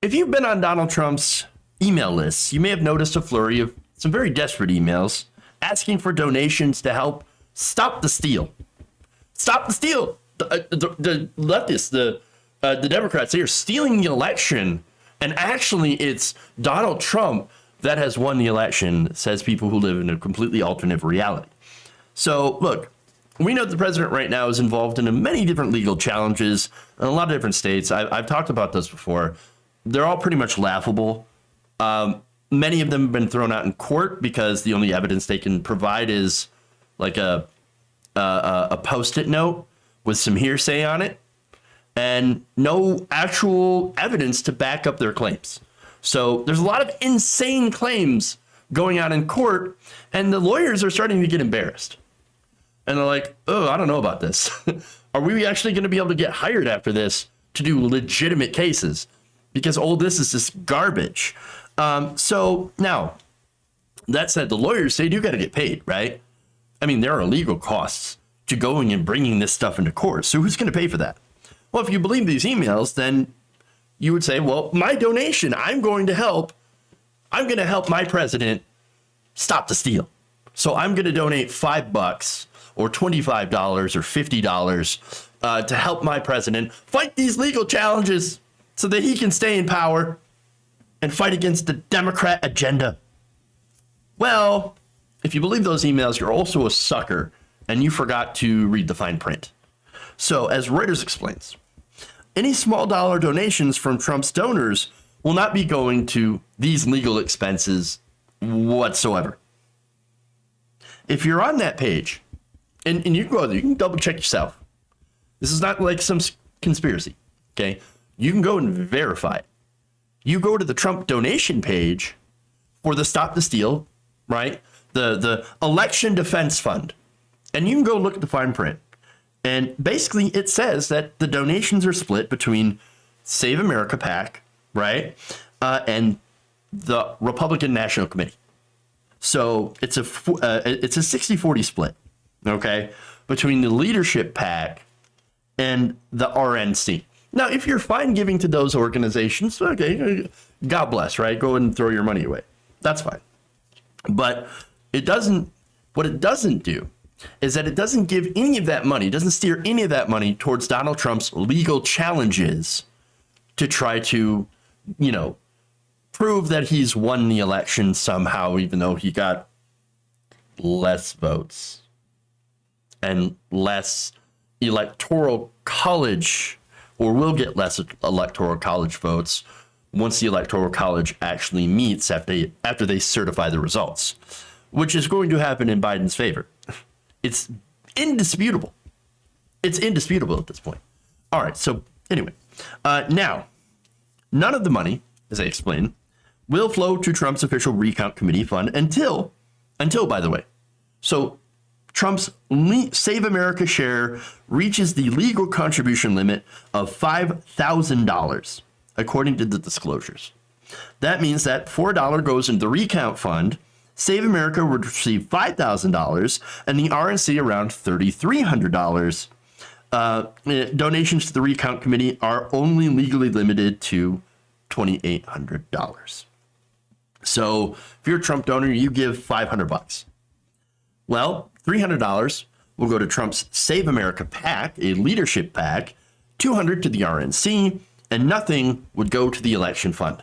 If you've been on Donald Trump's email lists, you may have noticed a flurry of some very desperate emails asking for donations to help stop the steal. Stop the steal. The leftists, the Democrats, they are stealing the election. And actually, it's Donald Trump that has won the election, says people who live in a completely alternate reality. So, look, we know the president right now is involved in many different legal challenges in a lot of different states. I've talked about this before. They're all pretty much laughable. Many of them have been thrown out in court because the only evidence they can provide is like a Post-it note with some hearsay on it and no actual evidence to back up their claims. So there's a lot of insane claims going on in court, and the lawyers are starting to get embarrassed. And they're like, oh, I don't know about this. Are we actually going to be able to get hired after this to do legitimate cases? Because all this is just garbage. So now, that said, the lawyers, they do got to get paid, right? I mean, there are legal costs to going and bringing this stuff into court. So who's going to pay for that? Well, if you believe these emails, then you would say, well, my donation, I'm going to help my president stop the steal. So I'm going to donate $5 or $25 or $50 to help my president fight these legal challenges so that he can stay in power and fight against the Democrat agenda. Well, if you believe those emails, you're also a sucker and you forgot to read the fine print. So, as Reuters explains, any small dollar donations from Trump's donors will not be going to these legal expenses whatsoever. If you're on that page, and you can go there, you can double check yourself. This is not like some conspiracy, okay? You can go and verify it. You go to the Trump donation page for the Stop the Steal, right? The Election Defense Fund. And you can go look at the fine print. And basically it says that the donations are split between Save America PAC, right? And the Republican National Committee. So it's a 60-40 split, okay, between the leadership PAC and the RNC. Now, if you're fine giving to those organizations, okay, God bless, right? Go ahead and throw your money away. That's fine. But what it doesn't do is that it doesn't give any of that money, doesn't steer any of that money towards Donald Trump's legal challenges to try to, prove that he's won the election somehow, even though he got less votes and less electoral college, or will get less electoral college votes once the electoral college actually meets after they certify the results, which is going to happen in Biden's favor. It's indisputable. It's indisputable at this point. All right. So anyway, now none of the money, as I explained, will flow to Trump's official recount committee fund until, by the way, so Trump's Save America share reaches the legal contribution limit of $5,000, according to the disclosures. That means that $4 goes into the recount fund. Save America would receive $5,000 and the RNC around $3,300. Donations to the recount committee are only legally limited to $2,800. So if you're a Trump donor, you give $500. Well, $300 will go to Trump's Save America PAC, a leadership PAC, $200 to the RNC, and nothing would go to the election fund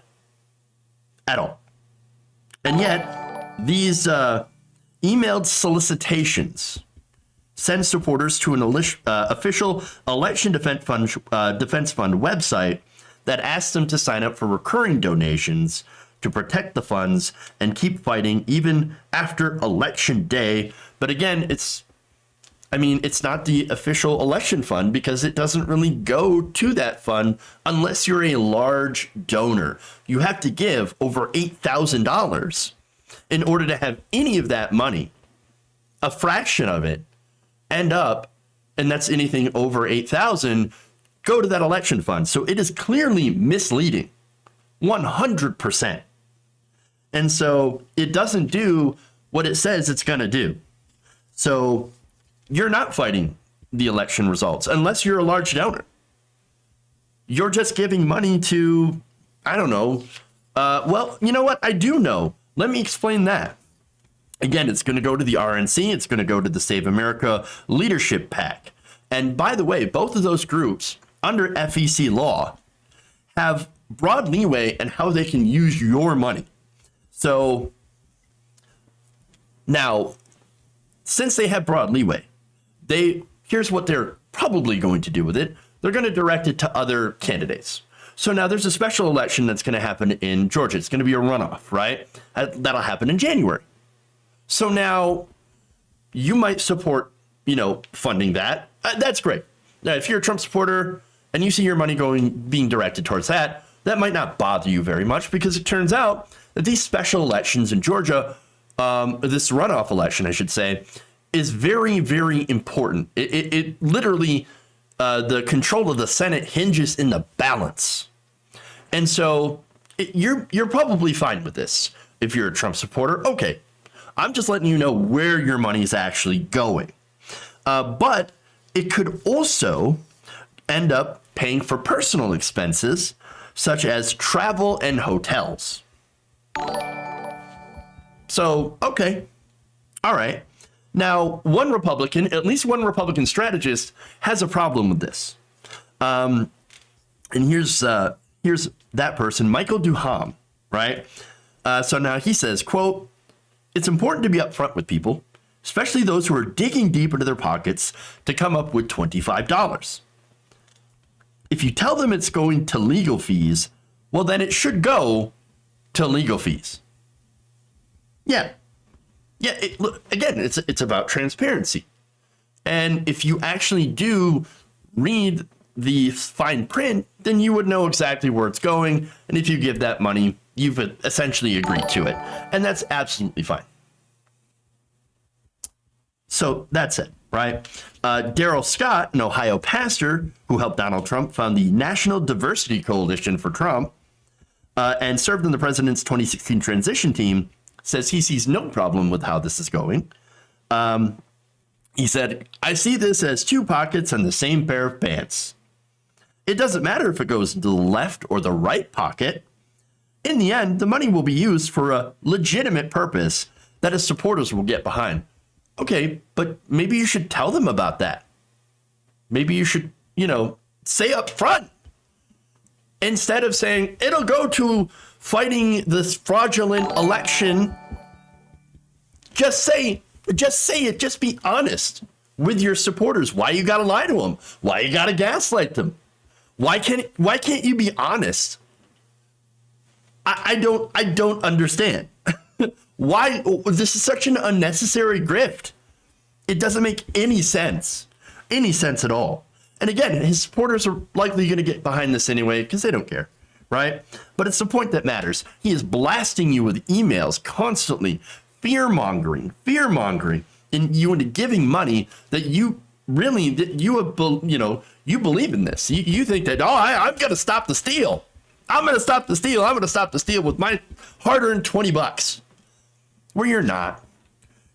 at all. And yet, these emailed solicitations send supporters to an official Election Defense Fund website that asks them to sign up for recurring donations to protect the funds and keep fighting even after election day. But again, it's not the official election fund because it doesn't really go to that fund unless you're a large donor. You have to give over $8,000 in order to have any of that money, a fraction of it, end up, and that's anything over $8,000, go to that election fund. So it is clearly misleading, 100%. And so it doesn't do what it says it's going to do. So you're not fighting the election results unless you're a large donor. You're just giving money to I don't know. Well, you know what? I do know. Let me explain that. Again, it's going to go to the RNC. It's going to go to the Save America Leadership PAC. And by the way, both of those groups under FEC law have broad leeway in how they can use your money. So now, since they have broad leeway, here's what they're probably going to do with it. They're going to direct it to other candidates. So now there's a special election that's going to happen in Georgia. It's going to be a runoff, right? That'll happen in January. So now you might support, funding that. That's great. Now, if you're a Trump supporter and you see your money being directed towards that, that might not bother you very much, because it turns out that these special elections in Georgia, this runoff election, I should say, is very, very important. It literally, the control of the Senate hinges in the balance. And so you're probably fine with this. If you're a Trump supporter, okay. I'm just letting you know where your money is actually going. But it could also end up paying for personal expenses, such as travel and hotels. So, okay. All right. Now, at least one Republican strategist has a problem with this. And here's that person, Michael Duham, right? So now he says, quote, "It's important to be upfront with people, especially those who are digging deep into their pockets to come up with $25. If you tell them it's going to legal fees, well, then it should go to legal fees." Yeah. Yeah, again, it's about transparency. And if you actually do read the fine print, then you would know exactly where it's going. And if you give that money, you've essentially agreed to it. And that's absolutely fine. So that's it, right? Daryl Scott, an Ohio pastor who helped Donald Trump, found the National Diversity Coalition for Trump and served in the president's 2016 transition team, says he sees no problem with how this is going. He said, "I see this as two pockets and the same pair of pants. It doesn't matter if it goes into the left or the right pocket. In the end, the money will be used for a legitimate purpose that his supporters will get behind." Okay, but maybe you should tell them about that. Maybe you should, say up front, instead of saying it'll go to fighting this fraudulent election. Just say it. Just be honest with your supporters. Why you gotta lie to them? Why you gotta gaslight them? Why can't you be honest? I don't understand. Why this is such an unnecessary grift. It doesn't make any sense at all. And again, his supporters are likely going to get behind this anyway because they don't care, right? But it's the point that matters. He is blasting you with emails constantly, fear mongering, and you into giving money that you believe in this. You think that, I'm going to stop the steal. I'm going to stop the steal. I'm going to stop the steal with my hard-earned $20. Where you're not.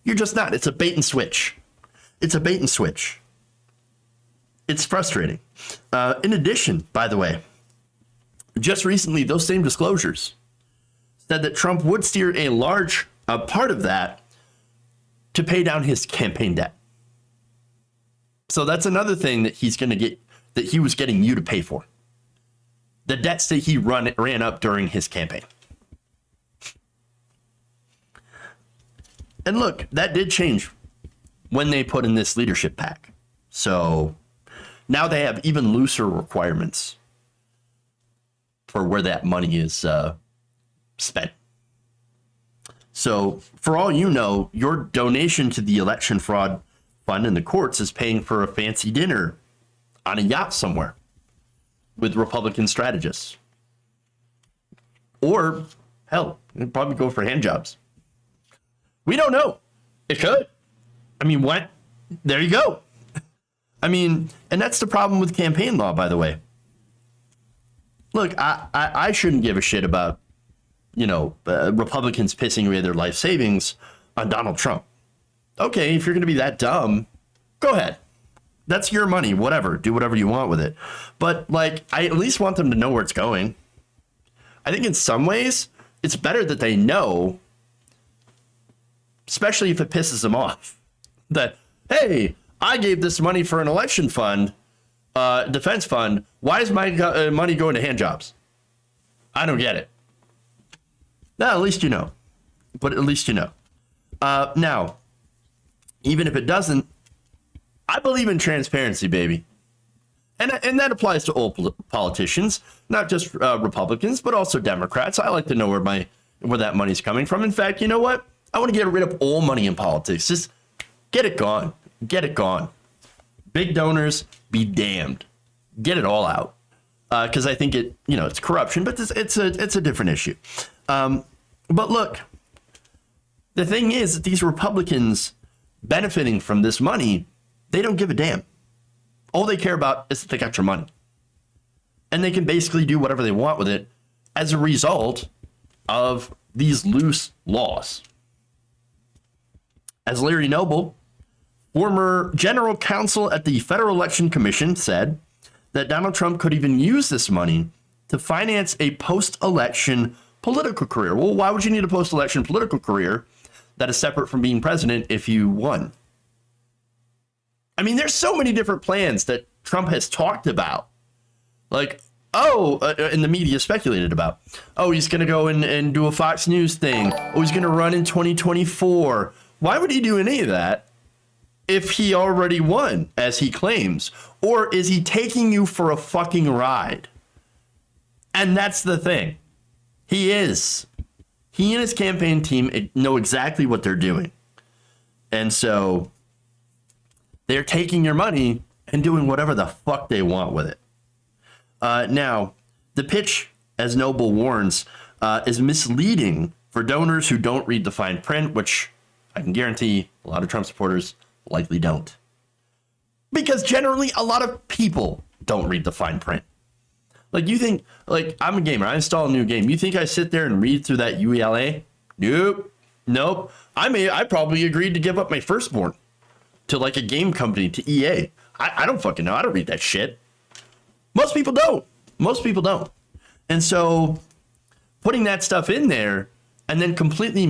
You're just not. It's a bait and switch. It's frustrating. In addition, by the way, just recently, those same disclosures said that Trump would steer a large part of that to pay down his campaign debt. So that's another thing that he's going to get, that he was getting you to pay for. The debts that he ran up during his campaign. And look, that did change when they put in this leadership PAC. So now they have even looser requirements for where that money is spent. So for all you know, your donation to the election fraud fund in the courts is paying for a fancy dinner on a yacht somewhere with Republican strategists. Or, hell, it'd probably go for hand jobs. We don't know. It could. I mean, what? There you go. I mean, and that's the problem with campaign law, by the way. Look, I shouldn't give a shit about, Republicans pissing away their life savings on Donald Trump. Okay, if you're going to be that dumb, go ahead. That's your money, whatever. Do whatever you want with it. But, I at least want them to know where it's going. I think in some ways it's better that they know, especially if it pisses them off, that, hey, I gave this money for an election fund, defense fund. Why is my money going to hand jobs? I don't get it. Now, at least you know. But at least you know. Now, even if it doesn't, I believe in transparency, baby. And that applies to all politicians, not just Republicans, but also Democrats. I like to know where that money's coming from. In fact, you know what? I want to get rid of all money in politics. Just get it gone. Get it gone. Big donors, be damned. Get it all out. Because I think it's corruption, but it's a different issue. But look, the thing is that these Republicans benefiting from this money, they don't give a damn. All they care about is that they got your money. And they can basically do whatever they want with it as a result of these loose laws. As Larry Noble, former general counsel at the Federal Election Commission, said that Donald Trump could even use this money to finance a post-election political career. Well, why would you need a post-election political career that is separate from being president if you won? I mean, there's so many different plans that Trump has talked about. Like, and the media speculated about. Oh, he's going to go and do a Fox News thing. Oh, he's going to run in 2024. Why would he do any of that if he already won, as he claims? Or is he taking you for a fucking ride? And that's the thing. He is. He and his campaign team know exactly what they're doing. And so they're taking your money and doing whatever the fuck they want with it. Now, the pitch, as Noble warns, is misleading for donors who don't read the fine print, which I can guarantee a lot of Trump supporters likely don't. Because generally, a lot of people don't read the fine print. Like, you think, like, I'm a gamer. I install a new game. You think I sit there and read through that UELA? Nope. I probably agreed to give up my firstborn to, like, a game company, to EA. I don't fucking know. I don't read that shit. Most people don't. And so putting that stuff in there and then completely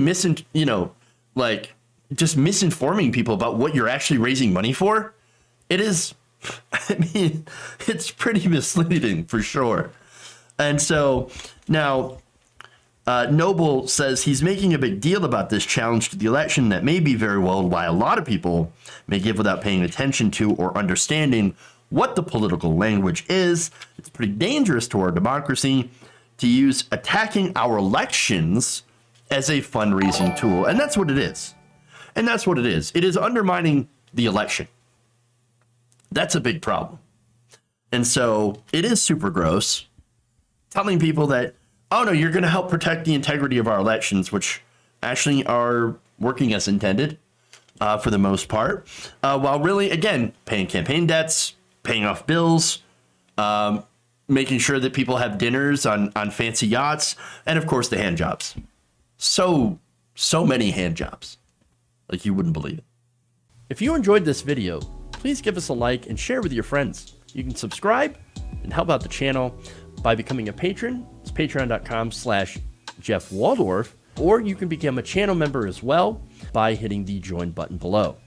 just misinforming people about what you're actually raising money for, it is, I mean, it's pretty misleading for sure. And so now Noble says he's making a big deal about this challenge to the election that may be very well why a lot of people may give without paying attention to or understanding what the political language is. It's pretty dangerous to our democracy to use attacking our elections as a fundraising tool. And that's what it is. It is undermining the election. That's a big problem. And so it is super gross telling people that, oh no, you're going to help protect the integrity of our elections, which actually are working as intended for the most part, while really, again, paying campaign debts, paying off bills, making sure that people have dinners on fancy yachts, and of course the hand jobs. So many hand jobs. Like, you wouldn't believe it. If you enjoyed this video, please give us a like and share with your friends. You can subscribe and help out the channel by becoming a patron. It's patreon.com/Jeff Waldorf, or you can become a channel member as well by hitting the join button below.